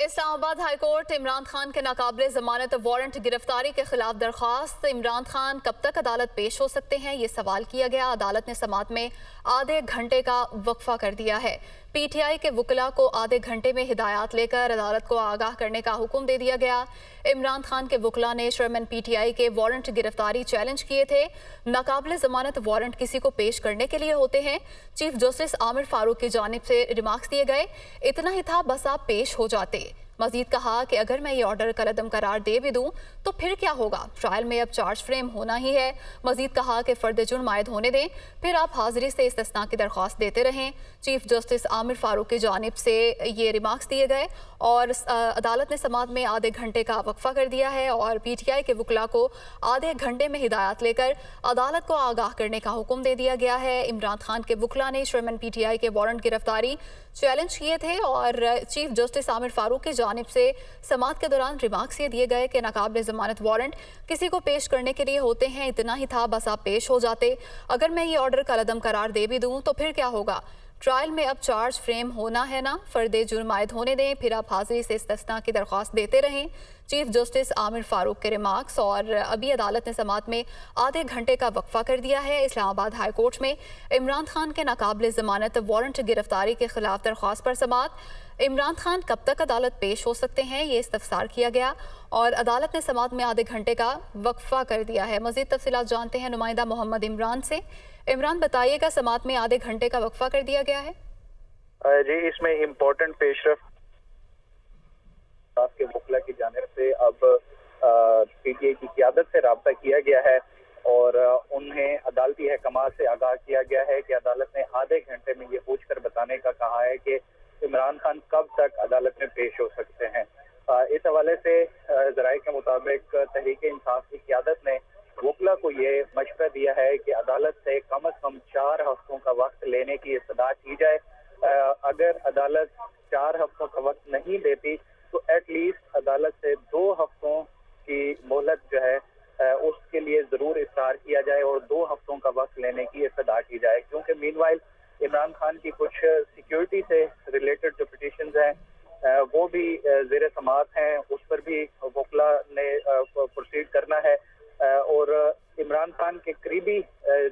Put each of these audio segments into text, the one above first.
Islamabad high court Imran Khan के नाकाबिले जमानत warrant गिरफ्तारी के खिलाफ दरख्वास्त। इमरान खान कब तक अदालत पेश हो सकते हैं, ये सवाल किया गया। अदालत ने समाअत में आधे घंटे का वक्फा कर दिया है। पीटीआई के वकला को आधे घंटे में हिदायत लेकर अदालत को आगाह करने का हुक्म दे दिया गया। इमरान खान के वकला ने चेयरमैन पीटीआई के वारंट गिरफ्तारी चैलेंज किए थे। नाकाबिले जमानत वारंट किसी को पेश करने के लिए होते हैं। चीफ जस्टिस आमिर फारूक की जानिब से रिमार्क्स दिए गए, इतना ही था बस आप पेश हो जाते। मजीद कहा कि अगर मैं ये ऑर्डर कलअदम करार दे भी दूं तो फिर क्या होगा, ट्रायल में अब चार्ज फ्रेम होना ही है। मजीद कहा कि फर्द जुर्म आयद होने दें, फिर आप हाजिरी से इस्तिस्ना की दरख्वास्त देते रहें। चीफ जस्टिस आमिर फारूक की जानिब से ये रिमार्क्स दिए गए और अदालत ने समाअत में आधे घंटे का वक्फा कर दिया है और पीटीआई के वकला को आधे घंटे में हिदायत लेकर अदालत को आगाह करने का हुक्म दे दिया गया है। इमरान खान के वकला ने चेयरमैन पीटीआई के वारंट गिरफ्तारी चैलेंज किए थे और चीफ जस्टिस आमिर फारूक की जानिब से समाअत के दौरान रिमार्क्स ये दिए गए कि नाकाबिले जमानत वारंट किसी को पेश करने के लिए होते हैं, इतना ही था बस आप पेश हो जाते। अगर मैं ये ऑर्डर कलअदम करार दे भी दूं तो फिर क्या होगा, ट्रायल में अब चार्ज फ्रेम होना है ना, फर्दे जुर्म आयद होने दें, फिर आप हाजिरी से इस्तिस्ना की दरख्वास्त देते रहें। चीफ जस्टिस आमिर फारूक के रिमार्क्स। और अभी अदालत ने समाअत में आधे घंटे का वक्फा कर दिया है। इस्लामाबाद हाई कोर्ट में इमरान खान के नाकाबिले जमानत वारंट गिरफ्तारी के खिलाफ दरख्वास्त पर समाअत। इमरान खान कब तक अदालत पेश हो सकते हैं, ये इस्तफसार किया गया और अदालत ने समाअत में आधे घंटे का वक्फा कर दिया है। मजीद तफसीलात जानते हैं नुमाइंदा मोहम्मद इमरान से। इमरान, बताइएगा, समाअत में आधे घंटे का वक्फा कर दिया गया है। जी, इसमें इम्पोर्टेंट पेशरफ के वकला की जानिब से अब पीटीआई की क़यादत से रब्ता किया गया है और उन्हें अदालती अहकामात से आगाह किया गया है कि अदालत ने आधे घंटे में ये पूछकर बताने का कहा है कि इमरान खान कब तक अदालत में पेश हो सकते हैं। इस हवाले से ज़राए के मुताबिक तहरीक इंसाफ की क़यादत ने वकला को ये मशवरा दिया है कि अदालत से कम अज़ कम 4 हफ्तों का वक्त लेने की इस्तदा की जाए। अगर अदालत 4 हफ्तों का वक्त नहीं देती तो एटलीस्ट अदालत से 2 हफ्तों की मोहलत जो है उसके लिए जरूर इस्तार किया जाए और 2 हफ्तों का वक्त लेने की इस्तदा की जाए, क्योंकि मीनवाइल इमरान खान की कुछ सिक्योरिटी से रिलेटेड जो पिटीशंस हैं वो भी ज़ेर समाअत हैं, उस पर भी वकला ने प्रोसीड करना है और इमरान खान के करीबी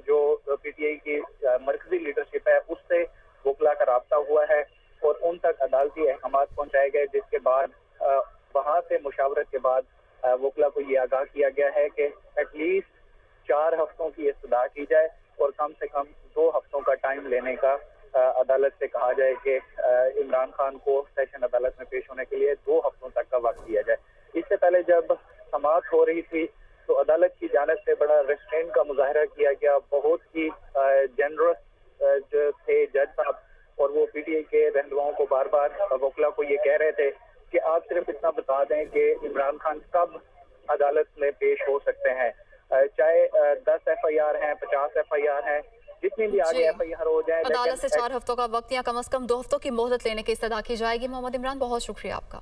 जो पीटीआई की मरकजी लीडरशिप है उससे वकला का राब्ता हुआ है और उन तक अदालती अहकामात पहुंचाए गए, जिसके बाद वहां से मुशावरत के बाद वकला को ये आगाह किया गया है कि एटलीस्ट 4 हफ्तों की इस्तदा की जाए और कम से कम 2 हफ्तों का टाइम लेने का अदालत से कहा जाए कि इमरान खान को सेशन अदालत में पेश होने के लिए 2 हफ्तों तक का वक्त दिया जाए। इससे पहले जब समाअत हो रही थी तो अदालत की जानिब से बड़ा रेस्ट्रेंट का मुजाहरा किया गया। बहुत ही जेनरस जो थे जज साहब और वो पीटीआई के रहनुमाओं को बार बार वकला को ये कह रहे थे कि आप सिर्फ इतना बता दें कि इमरान खान कब अदालत में पेश हो सकते हैं, चाहे 10 FIR हैं, 50 FIR हैं, जितनी भी आगे FIR हो जाए। अदालत से 4 हफ्तों का वक्त या कम से कम 2 हफ्तों की मोहलत लेने की इस्तदा की जाएगी। मोहम्मद इमरान, बहुत शुक्रिया आपका।